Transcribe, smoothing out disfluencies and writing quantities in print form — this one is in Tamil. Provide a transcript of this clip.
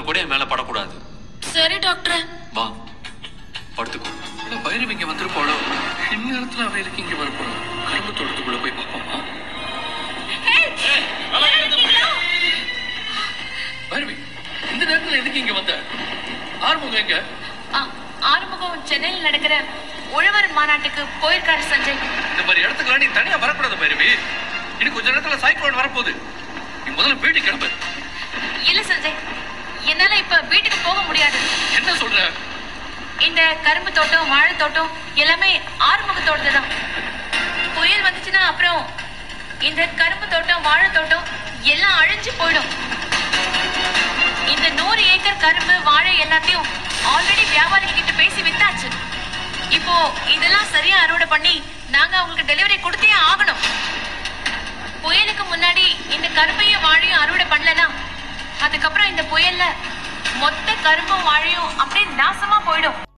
கூட என் மேல படக்கூடாது. சரி டாக்டர். வா படுத்துக்கோ. பைரவி இங்க வந்துருப்பாளோ? இந்நேரத்துல அவ எதுக்கு இங்க வரப்போறோம்? கரும்பு தோட்டத்துக்குள்ள போய் பார்ப்போமா? பைரவி இந்த நேரத்துல எதுக்கு இங்க வந்த? ஆறுமுகம் எங்க? ஆறுமுகம் சென்னையில் நடக்கிற உழவர் மாநாட்டுக்கு போயிருக்காரு சஞ்சய். இந்த மாதிரி இடத்துக்குலாம் நீ தனியா வரக்கூடாது பைரவி. இன்னும் கொஞ்ச நேரத்துல சைக்ளோன் வரப்போகுது. நீ முதல்ல வீட்டுக்கு கிளம்பு. இல்ல சஞ்சய், என்னால இப்ப வீட்டுக்கு போக முடியாது. என்ன சொல்ற? இந்த கரும்பு தோட்டம் வாழை தோட்டம் எல்லாமே ஆறுமுகத்தோடதுதான். புயல் வந்துச்சுன்னா அப்புறம் இந்த கரும்பு தோட்டம் வாழை தோட்டம் எல்லாம் அழிஞ்சு போயிடும். இந்த 100 ஏக்கர் கரும்பு வாழை எல்லாத்தையும் ஆல்ரெடி வியாபாரிங்க கிட்ட பேசி வித்தாச்சு. இப்போ இதெல்லாம் சரியா அறுவடை பண்ணி நாங்க அவங்களுக்கு டெலிவரி கொடுத்தே ஆகணும். புயலுக்கு முன்னாடி இந்த கரும்பையும் வாழையும் அறுவடை பண்ணலனா அதுக்கப்புறம் இந்த புயல்ல மொத்த கரும்பும் வாழையும் அப்படியே நாசமா போயிடும்.